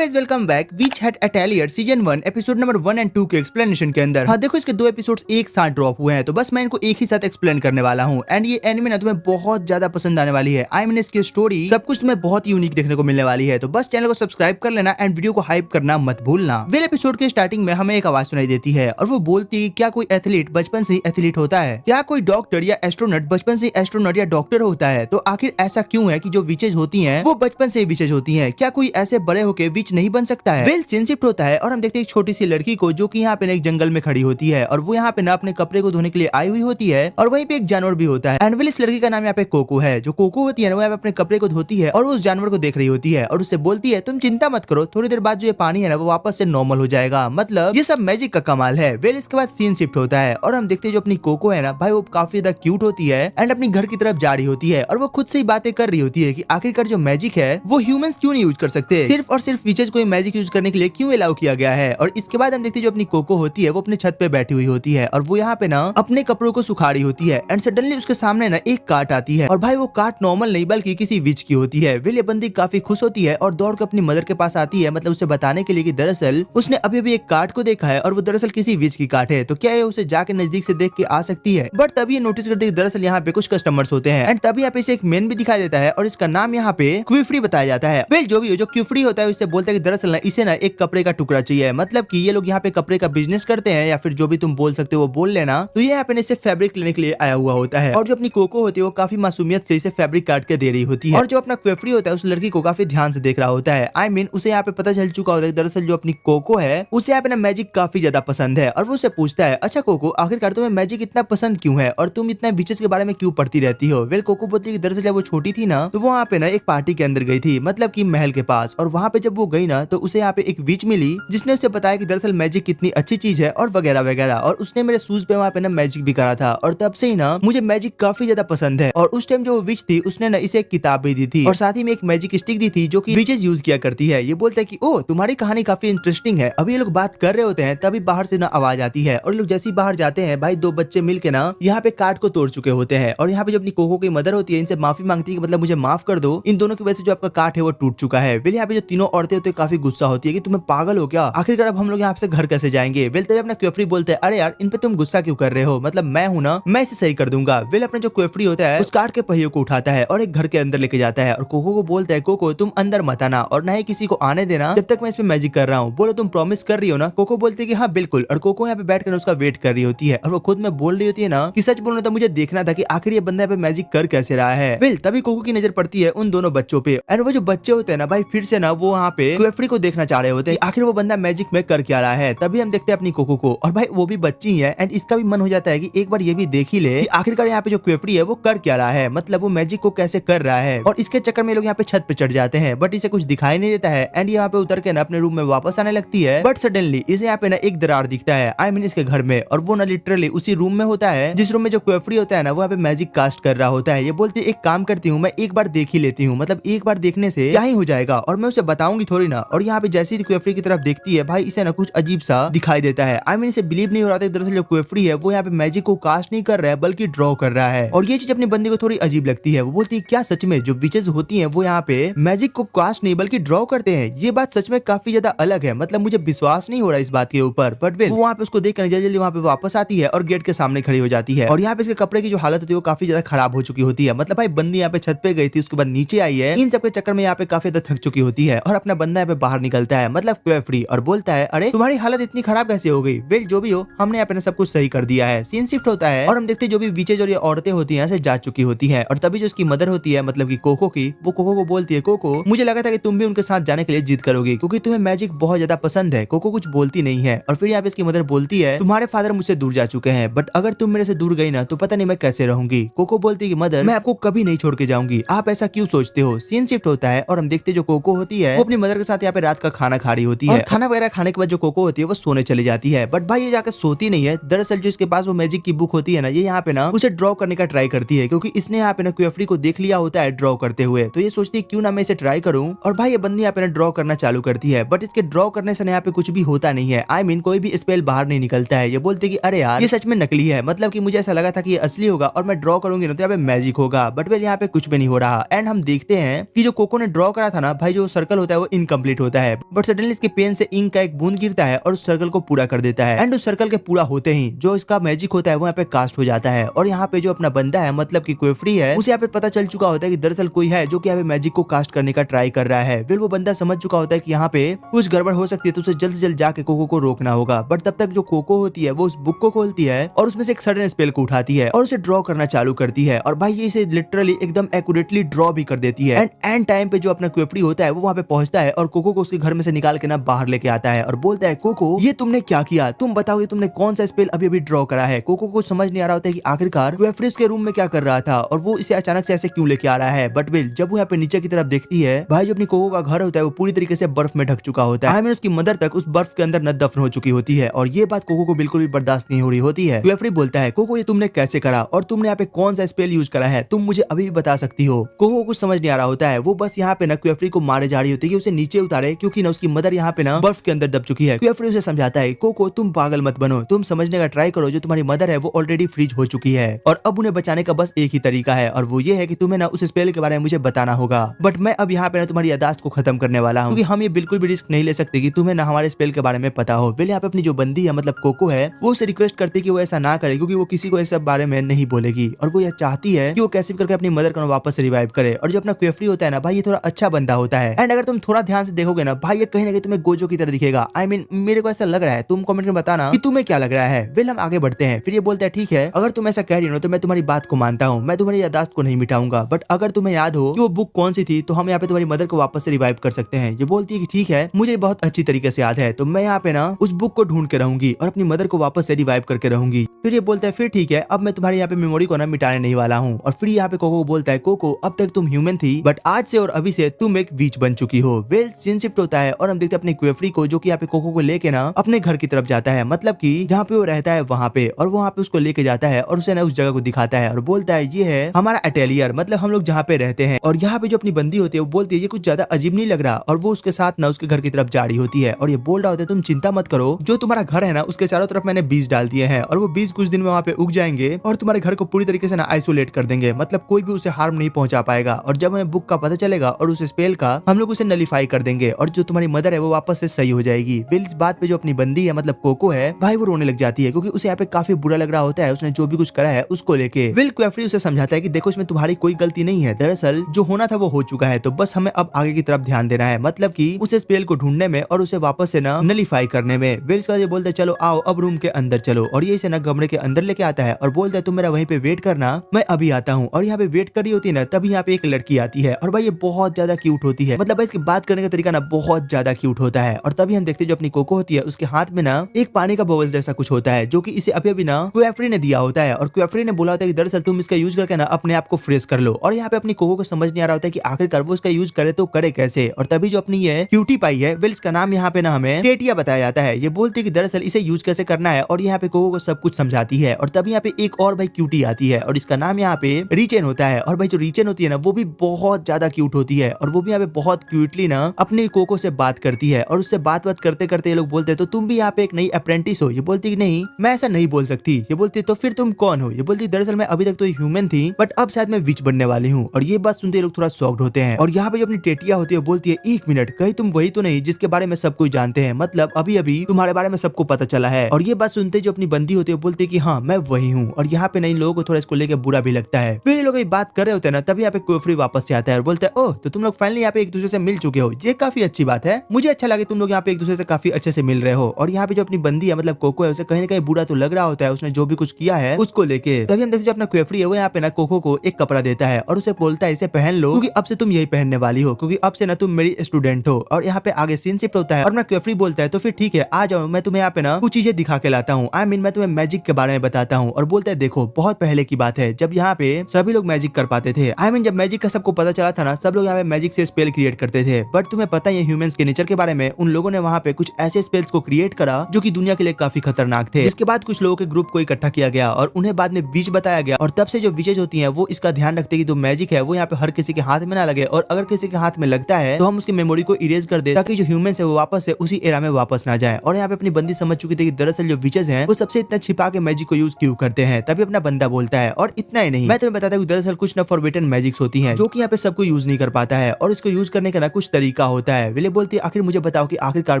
Guys welcome back witch hat atelier season 1 episode number 1 and 2 के explanation के अंदर। हाँ देखो, इसके 2 एपिसोड्स एक साथ ड्रॉप हुए हैं, तो बस मैं इनको एक ही साथ एक्सप्लेन करने वाला हूँ। एंड ये एनिमे ना तुम्हें बहुत ज्यादा पसंद आने वाली है। आई मीन इसकी स्टोरी सब कुछ तुम्हें बहुत यूनिक देखने को मिलने वाली है। तो बस चैनल को सब्सक्राइब कर लेना एंड वीडियो को हाइप करना मत भूलना। वेल एपिसोड के स्टार्टिंग में हमें एक आवाज सुनाई देती है और वो बोलती है क्या कोई एथलीट बचपन से ही एथलीट होता है, क्या कोई डॉक्टर या एस्ट्रोनॉट बचपन से एस्ट्रोनॉट या डॉक्टर होता है। तो आखिर ऐसा क्यों है कि जो विचेज होती हैं वो बचपन से ही विचेज होती हैं, क्या कोई ऐसे बड़े होके विच नहीं बन सकता है। वेल सीन शिफ्ट होता है और हम देखते हैं एक छोटी सी लड़की को जो कि यहाँ पे एक जंगल में खड़ी होती है और वो यहाँ पे ना अपने कपड़े को धोने के लिए आई हुई होती है और वहीं पे एक जानवर भी होता है। एंड वेल इस लड़की का नाम यहाँ पे कोको है। जो कोको होती है ना वो यहाँ पे अपने कपड़े को धोती है और उस जानवर को देख रही होती है और उससे बोलती है तुम चिंता मत करो, थोड़ी देर बाद जो ये पानी है ना वो वापस से नॉर्मल हो जाएगा। मतलब ये सब मैजिक का कमाल है। वेल इसके बाद सीन शिफ्ट होता है और हम देखते हैं जो अपनी कोको है ना भाई वो काफी ज्यादा क्यूट होती है एंड अपनी घर की तरफ जा रही होती है और वो खुद से ही बातें कर रही होती है कि आखिरकार जो मैजिक है वो ह्यूमंस क्यों नहीं यूज कर सकते, सिर्फ और सिर्फ विचेज को मैजिक यूज करने के लिए क्यों अलाउ किया गया है। और इसके बाद हम देखते हैं जो अपनी कोको होती है वो अपने छत पे बैठी हुई होती है और वो यहाँ पे ना अपने कपड़ों को सुखा रही होती है एंड सडनली उसके सामने ना एक काट आती है और भाई वो काट नॉर्मल नहीं बल्कि किसी विच की होती है। वेल ये बंदी काफी खुश होती है और दौड़ कर अपनी मदर के पास आती है, मतलब उसे बताने के लिए कि दरअसल उसने अभी अभी एक काट को देखा है और वो दरअसल किसी विच की काट है, तो क्या ये उसे जाके नजदीक से देख के आ सकती है। बट तभी ये नोटिस करती है दरअसल यहाँ पे कुछ कस्टमर्स होते हैं एंड तभी यहाँ पे इसे एक मेन भी दिखाई देता है और इसका नाम यहाँ पे क्विफरी बताया जाता है। वेल जो भी हो, जो क्विफरी होता है उससे बोलता है कि दरअसल ना इसे ना एक कपड़े का टुकड़ा चाहिए, मतलब कि ये लोग यहाँ पे कपड़े का बिजनेस करते हैं या फिर जो भी तुम बोल सकते हो वो बोल लेना। तो ये यहाँ पे इसे फैब्रिक लेने के लिए आया हुआ होता है और जो अपनी कोको होती है वो काफी मासूमियत से इसे फैब्रिक काट के दे रही होती है और जो अपना क्वेफरी होता है उस लड़की को काफी ध्यान से देख रहा होता है। आई मीन उसे यहाँ पे पता चल चुका होता है दरअसल जो अपनी कोको है उसे यहाँ पे ना मैजिक काफी ज्यादा पसंद है और वो उसे पूछता है अच्छा कोको आखिरकार तुम्हें मैजिक इतना पसंद क्यों है और तुम इतना बीचेस के बारे में क्यों पढ़ती रहती हो। वेल कोको बोलती है कि दरअसल जब वो छोटी थी ना तो वो वहाँ पे ना एक पार्टी के अंदर गई थी, मतलब की महल के पास, और वहाँ पे जब वो गई ना तो उसे यहाँ पे एक विच मिली जिसने उसे बताया कि दरअसल मैजिक कितनी अच्छी चीज है और वगैरह वगैरह, और उसने मेरे शूज पे वहाँ पे ना मैजिक भी करा था और तब से ही ना मुझे मैजिक काफी ज्यादा पसंद है। और उस टाइम जो विच थी उसने ना इसे एक किताब भी दी थी और साथ ही में एक मैजिक स्टिक दी थी जो कि विचेस यूज किया करती है। ये बोलता है कि ओ तुम्हारी कहानी काफी इंटरेस्टिंग है। अभी ये लोग बात कर रहे होते हैं तभी बाहर से ना आवाज आती है और लोग जैसे ही बाहर जाते हैं भाई दो बच्चे मिलके ना यहाँ पे काट को तोड़ चुके होते हैं और यहाँ पे जो अपनी कोको की मदर होती है इनसे माफी मांगती है कि मतलब मुझे माफ कर दो, इन दोनों की वजह से जो आपका काट है वो टूट चुका है। वेल यहाँ पे जो तीनों औरतें होती है काफी गुस्सा होती है कि तुम्हें पागल हो क्या, आखिरकार अब हम लोग यहाँ से घर कैसे जाएंगे। वेल तभी अपना क्वेफरी बोलते हैं अरे यार इन पे तुम गुस्सा क्यों कर रहे हो, मतलब मैं हूँ ना, मैं इसे सही कर दूंगा। वेल अपना जो क्वेफरी होता है उस काट के पहियों को उठाता है और एक घर के अंदर लेके जाता है और कोको को बोलता है कोको तुम अंदर मत आना और ना ही किसी को आने देना जब तक मैं इसमें मैजिक कर रहा हूँ, बोलो तुम प्रॉमिस कर रही हो ना। कोको बोलती है कि हाँ बिल्कुल, और कोको यहाँ पे बैठकर उसका वेट कर रही होती है और वो खुद में बोल रही होती है ना कि सच बोलना था मुझे देखना था कि आखिर ये बंदा यहाँ पे मैजिक कर कैसे रहा है। वेल तभी कोको की नजर पड़ती है उन दोनों बच्चों पे एंड वो जो बच्चे होते हैं ना भाई फिर से ना वो वहाँ पे क्वेफरी को देखना चाह रहे होते हैं आखिर वो बंदा मैजिक में कर क्या रहा है। तभी हम देखते हैं अपनी कोको को और भाई वो भी बच्ची है एंड इसका भी मन हो जाता है कि एक बार ये भी देख ही ले कि आखिरकार यहाँ पे जो क्वेफरी है वो कर क्या रहा है, मतलब वो मैजिक को कैसे कर रहा है। और इसके चक्कर में लोग यहाँ पे छत पे चढ़ जाते हैं बट इसे कुछ दिखाई नहीं देता है एंड यहाँ पे उतर के ना अपने रूम में वापस आने लगती है। बट सडनली इसे यहाँ पे ना एक दरार दिखता है आई मीन इसके घर में, और वो ना लिटरली उसी रूम में होता है जिस रूम में जो क्वेफरी होता है ना वो यहाँ पे मैजिक कास्ट कर रहा होता है। ये बोलती है एक काम करती हूँ मैं एक बार देख ही लेती हूँ, मतलब एक बार देखने से क्या ही हो जाएगा और मैं उसे बताऊंगी थोड़ी ना। और यहाँ पे जैसे ही क्वेफरी की तरफ देखती है भाई इसे ना कुछ अजीब सा दिखाई देता है। आई मीन इसे बिलीव नहीं हो रहा था दरअसल जो क्वेफरी है वो यहाँ पे मैजिक को कास्ट नहीं कर रहा है बल्कि ड्रॉ कर रहा है और ये चीज अपनी बंदी को थोड़ी अजीब लगती है। वो बोलती है क्या सच में जो विचेस होती है वो यहाँ पे मैजिक को कास्ट नहीं बल्कि ड्रॉ करते हैं, ये बात सच में काफी ज्यादा अलग है, मतलब मुझे विश्वास नहीं हो रहा इस बात के ऊपर। बट वेल वो वहाँ पे उसको देखकर जल्दी वहाँ पे वापस आती है और गेट के सामने खड़ी हो जाती है और यहाँ पे इसके कपड़े की जो हालत होती है वो काफी ज्यादा खराब हो चुकी होती है, मतलब भाई बंदी यहाँ पे छत पे गई थी उसके बाद नीचे आई है, इन सब के चक्कर में यहाँ पे काफी ज्यादा थक चुकी होती है और अपना बंदा यहाँ पे बाहर निकलता है मतलब क्वेफरी और बोलता है अरे तुम्हारी हालत इतनी खराब कैसे हो गई। वेल जो भी हो हमने यहाँ पे सब कुछ सही कर दिया है। सीन शिफ्ट होता है और हम देखते जो भी विचेज और ये औरतें होती है यहाँ से जा चुकी होती है और तभी जो उसकी मदर होती है मतलब की कोको की, वो कोको को बोलती है कोको मुझे लगा था कि तुम भी उनके साथ जाने के लिए जिद करोगी क्योंकि तुम्हें मैजिक बहुत ज्यादा पसंद है। कोको कुछ बोलती नहीं है और फिर यहाँ पे इसकी मदर बोलती है तुम्हारे फादर मुझसे दूर जा चुके हैं बट अगर तुम मेरे से दूर गई ना तो पता नहीं मैं कैसे रहूंगी। कोको बोलती है कि मदर मैं आपको कभी नहीं छोड़ के जाऊंगी, आप ऐसा क्यों सोचते हो। सीन शिफ्ट होता है और हम देखते जो कोको होती है वो अपनी मदर के साथ यहाँ पे रात का खाना खा रही होती है और खाना वगैरह खाने के बाद जो कोको होती है वो सोने चली जाती है बट भाई ये जाकर सोती नहीं है। दरअसल जो इसके पास वो मैजिक की बुक होती है ना ये यहाँ पे ना उसे ड्रॉ करने का ट्राई करती है क्योंकि इसने यहाँ पे ना क्वेफरी को देख लिया होता है ड्रॉ करते हुए, तो ये सोचती है क्यों ना मैं इसे ट्राई करूं और भाई ये बंदी यहाँ पे ना ड्रॉ करना चालू करती है बट इसके ड्रॉ करने से यहाँ पे कुछ भी होता नहीं है। आई मीन कोई भी स्पेल बाहर नहीं निकलता है। ये बोलते कि अरे यार ये सच में नकली है, मतलब कि मुझे ऐसा लगा था कि ये असली होगा और मैं ड्रॉ करूंगी ना तो यहाँ पे मैजिक होगा बट वेल यहाँ पे कुछ भी नहीं हो रहा। एंड हम देखते हैं कि जो कोको ने ड्रॉ करा था ना भाई जो सर्कल होता है वो इनकम्प्लीट होता है, बट सडनली इसके पेन से इंक का एक बूंद गिरता है और उस सर्कल को पूरा कर देता है। एंड उस सर्कल के पूरा होते ही जो इसका मैजिक होता है वो यहाँ पे कास्ट हो जाता है। और यहाँ पे जो अपना बंदा है मतलब कि क्वेफ्री है, उसे यहाँ पे पता चल चुका होता है कि दरअसल कोई है जो कि यहाँ पे मैजिक को कास्ट करने का ट्राई कर रहा है। फिर वो बंदा समझ चुका होता है कि यहाँ पे कुछ गड़बड़ हो सकती है, तो उसे जल्द से जल्द जाके कोको को रोकना होगा। बट तब तक जो कोको होती है वो उस बुक को खोलती है और उसमें से एक सडन स्पेल को उठाती है और उसे ड्रॉ करना चालू करती है। और भाई ये इसे लिटरली एकदम एक्यूरेटली ड्रॉ भी कर देती है। एंड टाइम पे जो अपना क्वेफ्री होता है वो वहाँ पे पहुंचता है और कोको को उसके घर में से निकाल के ना बाहर लेके आता है और बोलता है, कोको ये तुमने क्या किया, तुम बताओ ये तुमने कौन सा स्पेल अभी अभी ड्रॉ करा है। कोको को समझ नहीं आ रहा होता है कि आखिरकार क्वेफ्री उसके रूम में क्या कर रहा था और वो इसे अचानक से ऐसे क्यों लेके आ रहा है। बट विल जब वो यहाँ पे नीचे की तरफ देखती है, भाई जो अपनी कोको का घर होता है वो पूरी तरीके से बर्फ में ढक चुका होता है। आई मीन उसकी मदर तक उस बर्फ के अंदर न दफन हो चुकी होती है और ये बात कोको को बिल्कुल भी बर्दाश्त नहीं हो रही होती है। क्वेफ्री बोलता है, कोको ये तुमने कैसे करा और तुमने यहाँ पे कौन सा स्पेल यूज करा है, तुम मुझे अभी भी बता सकती हो। कोको को कुछ समझ नहीं आ रहा होता है, वो बस यहाँ पे ना क्वेफ्री को मारे जा रही होती है कि उसे नीचे उतारे, क्योंकि ना उसकी मदर यहाँ पे ना बर्फ के अंदर दब चुकी है। क्वेफ्री उसे समझाता है, कोको तुम पागल मत बनो, तुम समझने का ट्राई करो, जो तुम्हारी मदर है वो ऑलरेडी फ्रीज हो चुकी है और अब उन्हें बचाने का बस एक ही तरीका है और वो ये है कि तुम्हें ना उस स्पेल के बारे में मुझे बताना होगा। बट मैं अब यहाँ पे ना तुम्हारी यादाश्त को खत्म करने वाला हूँ, क्योंकि हम ये बिल्कुल भी रिस्क नहीं ले सकते कि तुम्हें ना हमारे स्पेल के बारे में पता हो। विल यहाँ पे अपनी जो बंदी है मतलब कोको है वो उसे रिक्वेस्ट करती है कि वो ऐसा ना करे, क्योंकि वो किसी को इस सब बारे में नहीं बोलेगी और वो यह चाहती है कि वो कैसे भी करके अपनी मदर को वापस से रिवाइव करे। और जो अपना क्वेफ्री होता है ना भाई, ये थोड़ा अच्छा बंदा होता है। एंड अगर तुम थोड़ा ध्यान से देखोगे ना भाई, ये कहीं ना कहीं तुम्हें गोजो की तरह दिखेगा। आई मीन मेरे को ऐसा लग रहा है, तुम कमेंट में बताना कि तुम्हें क्या लग रहा है। विल हम आगे बढ़ते हैं। फिर ये बोलता है, ठीक है अगर तुम ऐसा कह रही हो तो मैं तुम्हारी बात को मानता हूँ, मैं तुम्हारी यादाश्त को नहीं मिटाऊंगा, बट अगर तुम्हें याद हो कि वो बुक कौन सी थी तो हम यहाँ पे तुम्हारी मदर को वापस से रिवाइव कर सकते हैं। ये बोलती है कि ठीक है मुझे बहुत अच्छी तरीके से याद है, तो मैं यहाँ पे ना उस बुक को ढूंढ के रहूंगी और अपनी मदर को वापस से रिवाइव करके रहूंगी। फिर ये बोलता है, फिर ठीक है अब मैं तुम्हारी यहाँ पे मेमोरी को ना मिटाने नहीं वाला हूँ। और फिर यहाँ पे कोको बोलता है, कोको अब तक तुम ह्यूमन थी बट आज से और अभी से तुम एक वीच बन चुकी हो। वेल सीन शिफ्ट होता है और हम देखते हैं अपने क्वेफ्री को, जो कि यहाँ पे कोको को लेके ना अपने घर की तरफ जाता है, मतलब कि जहाँ पे वो रहता है वहाँ पे, और वहाँ पे उसको लेके जाता है और उसे ना उस जगह को दिखाता है और बोलता है, ये है हमारा अटेलियर, मतलब हम लोग जहाँ पे रहते हैं। और यहाँ पे जो अपनी बंदी होती है वो बोलती है, ये कुछ ज्यादा अजीब नहीं लग रहा, और वो उसके साथ ना उसके घर की तरफ जा रही होती है और ये बोल रहा होता है, तुम चिंता मत करो, जो तुम्हारा घर है ना उसके चारों तरफ मैंने बीज डाल दिए हैं और वो बीज कुछ दिन में वहाँ पे उग जाएंगे और तुम्हारे घर को पूरी तरीके से ना आइसोलेट कर देंगे, मतलब कोई भी उसे हार्म नहीं पहुंचा पाएगा। और जब हमें बुक का पता चलेगा और उस स्पेल का, हम लोग उसे नलीफाई कर देंगे और जो तुम्हारी मदर है वो वापस से सही हो जाएगी। बिल इस बात पे जो अपनी बंदी है मतलब कोको है भाई, वो रोने लग जाती है, क्योंकि उसे यहाँ पे काफी बुरा लग रहा होता है उसने जो भी कुछ करा है उसको लेके। विल क्वेफ्री उसे समझाता है कि देखो इसमें तुम्हारी कोई गलती नहीं है, दरअसल जो होना था वो हो चुका है, तो बस हमें अब आगे की तरफ ध्यान देना है, मतलब कि उस स्पेल को ढूंढने में और उसे वापस से ना नलीफाई करने में। विल इसके बाद ये बोलते चलो आओ अब रूम के अंदर चलो, और ये इसे ना कमरे के अंदर लेके आता है और बोलता है तुम मेरा वहीं पे वेट करना, मैं अभी आता हूँ। और यहाँ पे वेट कर रही होती है ना, तभी यहाँ पे एक लड़की आती है और भाई ये बहुत ज्यादा क्यूट होती है, मतलब इसकी बात करने का तरीका ना बहुत ज्यादा क्यूट होता है। और तभी हम देखते हैं जो अपनी कोको होती है उसके हाथ में ना एक पानी का बबल जैसा कुछ होता है, जो कि इसे अभी अभी ना क्वेफ्री ने दिया होता है और क्वेफ्री ने बोला होता है कि दरअसल तुम इसका यूज करके ना अपने आप को फ्रेश कर लो। और यहाँ पे अपनी कोको को समझ नहीं आ रहा होता है कि आखिरकार वो इसका यूज करे तो करे कैसे। और तभी जो अपनी ये क्यूटी पाई है, वेल इसका नाम यहाँ पे ना हमें टेटिया बताया जाता है, ये बोलती है कि दरअसल इसे यूज कैसे करना है और यहाँ पे कोको को सब कुछ समझाती है। और तभी यहाँ पे एक और भाई क्यूटी आती है और इसका नाम यहाँ पे रीचेन होता है। और भाई जो रीचेन होती है ना वो भी बहुत ज्यादा क्यूट होती है और वो भी यहाँ पे बहुत क्यूटली ना अपनी कोको से बात करती है। और उससे बात करते करते ये लोग बोलते हैं तो तुम भी यहाँ पे एक नई अप्रेंटिस हो। ये बोलती कि नहीं मैं ऐसा नहीं बोल सकती। ये बोलती तो फिर तुम कौन हो। ये बोलती दरअसल मैं अभी तक तो ह्यूमन थी बट अब शायद मैं विच बनने वाली हूँ। और ये बात सुनते ये लोग थोड़ा शॉक्ड होते हैं। और यहाँ पे जो अपनी टेटिया होती है बोलती है एक मिनट, कहीं तुम वही तो नहीं जिसके बारे में सब कुछ जानते हैं, मतलब अभी अभी तुम्हारे बारे में सबको पता चला है। और ये बात सुनते जो अपनी बंदी होती है बोलती है कि हाँ मैं वही हूँ। और यहाँ पे नई लोगों को थोड़ा इसको लेकर बुरा भी लगता है। फिर ये लोग बात कर रहे होते हैं ना, तभी यहाँ पे क्वेफ्री वापस से आता है और बोलता है ओह तो तुम लोग फाइनली यहाँ पे एक दूसरे से मिल चुके हो, ये काफी अच्छी बात है, मुझे अच्छा लगे तुम लोग यहाँ पे एक दूसरे से काफी अच्छे से मिल रहे हो। और यहाँ पे जो अपनी बंदी है मतलब कोको है, उसे कहीं ना कहीं बुरा तो लग रहा होता है उसने जो भी कुछ किया है उसको लेके। तभी हम देखते जो अपना क्वेफ्री है वो यहाँ पे ना कोको को एक कपड़ा देता है और उसे बोलता है इसे पहन लो, क्योंकि अब से तुम यही पहनने वाली हो, क्योंकि अब से ना तुम मेरी स्टूडेंट हो। और यहाँ पे आगे सीन शिफ्ट होता है और अपना क्वेफ्री बोलता है तो फिर ठीक है आ जाओ, मैं तुम्हें यहाँ पे ना कुछ चीजें दिखा के लाता हूँ, आई मीन मैं तुम्हें मैजिक के बारे में बताता हूँ। और बोलता है देखो बहुत पहले की बात है जब यहाँ पे सभी लोग मैजिक कर पाते थे, आई मीन जब मैजिक का सबको पता चला था ना, सब लोग यहाँ पे मैजिक से स्पेल क्रिएट करते थे। बट तुम्हें पता है ह्यूमंस के नेचर के बारे में, उन लोगों ने वहाँ पे कुछ ऐसे स्पेल्स को क्रिएट करा जो कि दुनिया के लिए काफी खतरनाक थे। जिसके बाद कुछ लोगों के ग्रुप को इकट्ठा किया गया और उन्हें बाद में विच बताया गया। और तब से जो विचेज होती हैं वो इसका ध्यान रखते हैं कि जो मैजिक है वो यहाँ पे हर किसी के हाथ में ना लगे, और अगर किसी के हाथ में लगता है तो हम उसकी मेमोरी को इरेज कर दे, ताकि जो ह्यूमंस है वो वापस से उसी एरा में वापस ना जाए। और यहाँ पे अपनी बंदी समझ चुकी थी कि दरअसल जो विचेज हैं वो सबसे इतना छिपा के मैजिक को यूज क्यों करते हैं। तभी अपना बंदा बोलता है और इतना ही नहीं, मैं तुम्हें बताता हूँ दरअसल कुछ ना फॉरबिडन मैजिक्स होती हैं जो कि यहाँ पे सबको यूज नहीं कर पाता है, और इसको यूज करने का ना कुछ तरीका तरीका होता है। विले बोलती है आखिर मुझे बताओ कि आखिरकार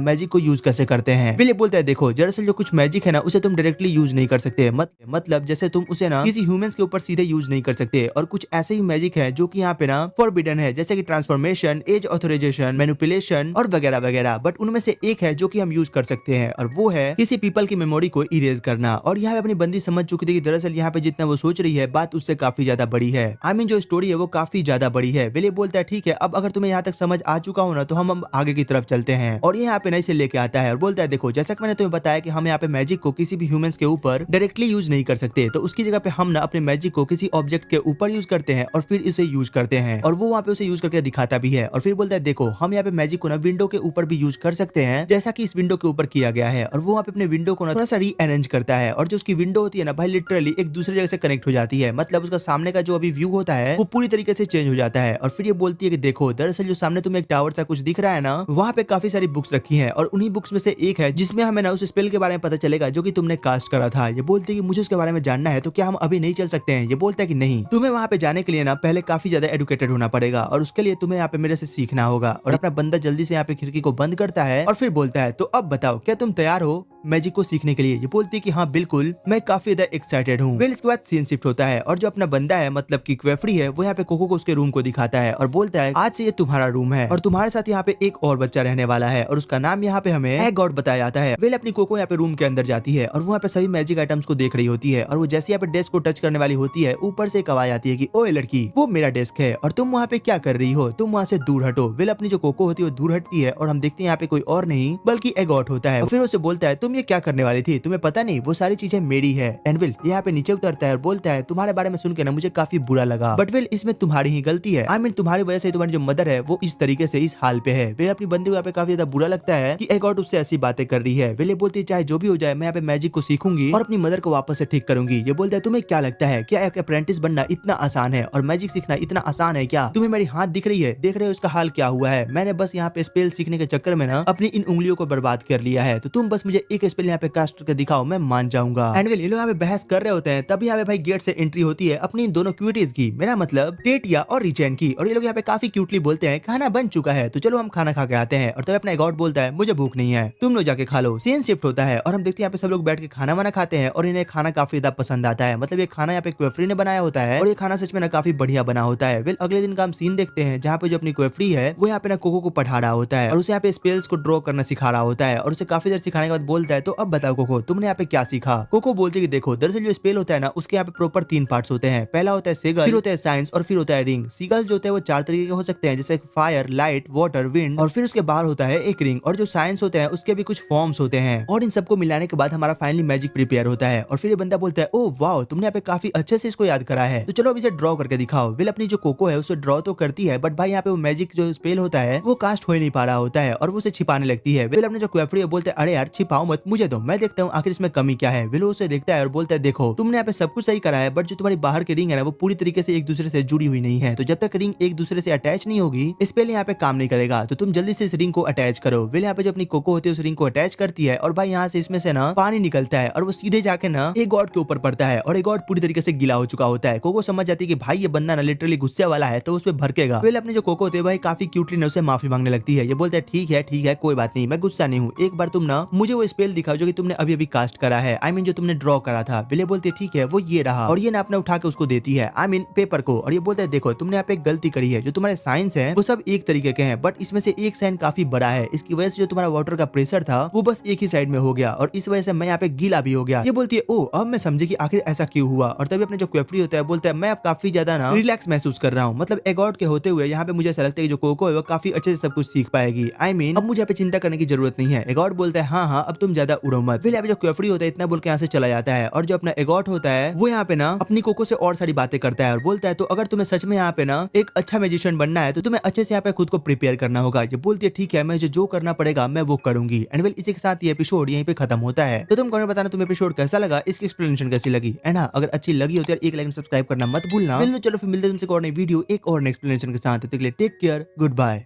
मैजिक को यूज कैसे करते हैं। विले बोलता है देखो दरअसल जो कुछ मैजिक है ना उसे तुम डायरेक्टली यूज नहीं कर सकते, मतलब जैसे तुम उसे ना किसी ह्यूमंस के ऊपर सीधे यूज नहीं कर सकते, और कुछ ऐसे ही मैजिक है जो कि यहाँ पे ना फॉरबिडन है, जैसे कि ट्रांसफॉर्मेशन, एज ऑथराइजेशन, मैनिपुलेशन और वगैरह वगैरह। बट उनमें से एक है जो कि हम यूज कर सकते हैं और वो है किसी पीपल की मेमोरी को इरेज करना। और यहाँ पे अपनी बंदी समझ चुकी थी कि दरअसल यहाँ पे जितना वो सोच रही है बात उससे काफी ज्यादा बड़ी है। आई मीन जो स्टोरी है वो काफी ज्यादा बड़ी है। विले बोलता है ठीक है, अब अगर तुम्हें यहाँ तक समझ आ चुका हो ना तो हम आगे की तरफ चलते हैं। और ये यहाँ पे नई से लेके आता है और बोलता है देखो जैसा कि मैंने तुम्हें बताया कि हम यहाँ पे मैजिक को किसी भी ह्यूमंस के ऊपर डायरेक्टली यूज नहीं कर सकते, तो उसकी जगह पे हम ना अपने मैजिक को किसी ऑब्जेक्ट के ऊपर यूज करते हैं और फिर इसे यूज करते हैं, और वो वहाँ पे उसे यूज करके दिखाता भी है। और फिर बोलता है देखो हम यहाँ पे मैजिक को ना विंडो के ऊपर भी यूज कर सकते हैं, जैसा कि इस विंडो के ऊपर किया गया है। और वो वहाँ पे अपने विंडो को ना थोड़ा सा रीअरेंज करता है, और जो उसकी विंडो होती है ना भाई लिटरली एक दूसरे जगह से कनेक्ट हो जाती है, मतलब उसका सामने का जो अभी व्यू होता है वो पूरी तरीके से चेंज हो जाता है। और फिर ये बोलती है कि देखो दरअसल जो सामने तुम्हें एक टावर सा कुछ दिख रहा है ना, वहाँ पे काफी सारी बुक्स रखी है, और उन्हीं बुक्स में से एक है जिसमें हमें ना उस स्पेल के बारे में पता चलेगा जो कि तुमने कास्ट करा था। ये बोलती है कि मुझे उसके बारे में जानना है, तो क्या हम अभी नहीं चल सकते हैं? ये बोलता है कि नहीं, तुम्हें वहाँ पे जाने के लिए ना पहले काफी ज्यादा एडुकेटेड होना पड़ेगा, और उसके लिए तुम्हें यहाँ पे मेरे से सीखना होगा। और अपना बंदा जल्दी से यहाँ पे खिड़की को बंद करता है और फिर बोलता है तो अब बताओ क्या तुम तैयार हो मैजिक को सीखने के लिए? ये बोलती है कि हाँ बिल्कुल, मैं काफी ज्यादा एक्साइटेड हूँ। वेल इसके बाद सीन शिफ्ट होता है और जो अपना बंदा है मतलब कि क्वेफरी है वो यहाँ पे कोको को उसके रूम को दिखाता है और बोलता है आज से ये तुम्हारा रूम है और तुम्हारे साथ यहाँ पे एक और बच्चा रहने वाला है और उसका नाम यहाँ पे हमें एग गॉड बताया जाता है। वेल अपनी कोको यहाँ पे रूम के अंदर जाती है और वो यहाँ पे सभी मैजिक आइटम्स को देख रही होती है, और वो जैसे यहाँ पे डेस्क को टच करने वाली होती है ऊपर से एक आवाज आती है कि ओए लड़की वो मेरा डेस्क है और तुम वहाँ पे क्या कर रही हो, तुम वहाँ से दूर हटो। वेल अपनी जो कोको होती है वो दूर हटती है और हम देखते हैं यहाँ पे कोई और नहीं बल्कि एगॉट होता है। फिर उसे बोलता है तुम ये क्या करने वाली थी, तुम्हें पता नहीं वो सारी चीजें मेरी है। एंड विल यहाँ पे नीचे उतरता है और बोलता है तुम्हारे बारे में सुन के ना मुझे काफी बुरा लगा, बट विल इसमें तुम्हारी ही गलती है। आई मीन तुम्हारी वजह से तुम्हारी जो मदर है वो इस तरीके से इस हाल पे है। विल अपनी बंदी को यहाँ पे काफी ज्यादा बुरा लगता है कि एगॉट उससे ऐसी बातें कर रही है। विल बोलती है चाहे जो भी हो जाए मैं यहाँ पे मैजिक को सीखूंगी और अपनी मदर को वापस से ठीक करूंगी। ये बोलता है तुम्हें क्या लगता है क्या एक अप्रेंटिस बनना इतना आसान है और मैजिक सीखना इतना आसान है क्या? तुम्हें मेरी हाथ दिख रही है, देख रहे हो इसका हाल क्या हुआ है? मैंने बस यहाँ पे स्पेल सीखने के चक्कर में ना अपनी इन उंगलियों को बर्बाद कर लिया है, तो तुम बस मुझे एक स्पेल यहाँ पे कास्ट करके दिखाओ, मैं मान जाऊंगा। एंड विल ये लोग यहाँ पे बहस कर रहे होते हैं, तभी यहाँ पे भाई गेट से एंट्री होती है अपनी इन दोनों क्यूटीज की, मेरा मतलब टेटिया और रिचैन की। और ये लोग यहाँ पे काफी क्यूटली बोलते हैं खाना बन चुका है तो चलो हम खाना खा के आते हैं। और तभी अपना एगॉट बोलता है मुझे भूख नहीं है, तुम लोग जाके खा लो। सीन शिफ्ट होता है और हम देखते हैं यहाँ पे सब लोग बैठ के खाना वाना खाते हैं और इन्हें खाना काफी ज्यादा पसंद आता है। मतलब ये खाना यहाँ पे क्वेफरी ने बनाया होता है और ये खाना सच में ना काफी बढ़िया बना होता है। वेल अगले दिन का हम सीन देखते हैं जहाँ पे जो अपनी क्वेफरी है वो यहाँ पे ना कोको को पढ़ा रहा होता है और उसे यहाँ पे स्पेल्स को ड्रॉ करना सिखा रहा होता है और उसे काफी देर सिखाने के बाद बोलता है तो अब बताओ कोको तुमने यहाँ पे क्या सीखा? कोको बोलती है कि देखो दरअसल जो स्पेल होता है ना उसके यहाँ पे प्रॉपर 3 पार्ट्स होते हैं। पहला होता है सिगल, फिर होता है साइंस और फिर होता है रिंग। सिगल जो होता है वो 4 तरीके के हो सकते हैं जैसे फायर, लाइट, वाटर, विंड, और फिर उसके बाहर होता है एक रिंग। और जो साइंस होते हैं उसके भी कुछ फॉर्म्स होते हैं और इन सबको मिलाने के बाद हमारा फाइनली मैजिक प्रिपेयर होता है। और फिर ये बंदा बोलता है ओह वाओ तुमने यहाँ पे काफी अच्छे से इसको याद करा है, तो चलो अब इसे ड्रॉ करके दिखाओ। विल अपनी जो कोको है उसे ड्रॉ तो करती है बट भाई यहाँ पे वो मैजिक जो स्पेल होता है वो कास्ट हो ही नहीं पा रहा होता है और वो उसे छिपाने लगती है। विल अपने जो क्वेफरी है बोलते हैं अरे यार छिपाओ मत, मुझे दो, मैं देखता हूँ आखिर इसमें कमी क्या है। विल उसे देखता है और बोलता है देखो तुमने यहाँ पे सब कुछ सही करा है बट जो तुम्हारी बाहर की रिंग है ना वो पूरी तरीके से एक दूसरे से जुड़ी हुई नहीं है, तो जब तक रिंग एक दूसरे से अटैच नहीं होगी स्पेल यहाँ पे काम नहीं करेगा, तो तुम जल्दी से इस रिंग को अटैच करो। विल यहाँ पे जो अपनी कोको होती है उस रिंग को अटैच करती है और भाई यहाँ से इसमें से ना पानी निकलता है और वो सीधे जाके ना एक गॉड के ऊपर पड़ता है और एक गॉड पूरी तरीके से गीला हो चुका होता है। कोको समझ जाती है कि भाई ये बंदा ना लिटरली गुस्से वाला है तो उसपे भड़केगा। विल अपने जो कोको होते है भाई काफी क्यूटली ने उसे माफी मांगने लगती है। ये बोलता है ठीक है कोई बात नहीं, मैं गुस्सा नहीं हूँ, एक बार तुम ना मुझे वो स्पेल दिखाओ जो कि तुमने अभी अभी कास्ट करा है, आई मीन जो तुमने ड्रॉ करा था। विल बोलती है ठीक है वो ये रहा और ये ना अपने उठा के उसको देती है आई मीन पेपर को, और ये बोलता है देखो तुमने यहाँ पे एक गलती करी है, जो तुम्हारे साइंस है वो सब एक तरीके के हैं बट इसमें से एक साइन काफी बड़ा है, इसकी वजह से जो तुम्हारा वाटर का प्रेशर था वो बस एक ही साइड में हो गया और इस वजह से मैं यहाँ पे गीला भी हो गया। ये बोलती है ओ अब मैं समझी कि आखिर ऐसा क्यों हुआ। और तभी अपने जो क्वेफरी होता है बोलता है मैं अब काफी ज्यादा ना रिलैक्स महसूस कर रहा हूँ, मतलब एगॉड के होते हुए यहाँ पे मुझे ऐसा लगता है कि जो कोको है वो काफी अच्छे से सब कुछ सीख पाएगी, आई मीन अब मुझे यहाँ पे चिंता करने की जरूरत नहीं है। एगॉड बोलता है हाँ अब तुम ज्यादा उड़ो मत। फिर यहाँ पे जो क्वेफरी होता है इतना बोल के यहाँ से चला जाता है और जो अपना एगॉड होता है वो यहाँ पे ना अपनी कोको से और सारी बातें करता है और बोलता है तो अगर तुम्हें सच में यहाँ पे ना एक अच्छा मैजिशियन बनना है तो तुम्हें अच्छे से यहाँ पे खुद को प्रिपेयर करना होगा। ये बोलती है ठीक है मुझे जो करना पड़ेगा मैं वो करूंगी। एंड वेल इसी के साथ ये एपिसोड यहीं पे खत्म होता है। तो तुम कमेंट बताना तुम्हें एपिसोड कैसा लगा, इसकी एक्सप्लेनेशन कैसी लगी, एंड हाँ अगर अच्छी लगी हो तो यार एक लाइक सब्सक्राइब करना मत भूलना। चलो फिर मिलते हैं तुमसे एक और नई वीडियो एक और एक्सप्लेनेशन के साथ, टेक केयर, गुड बाय।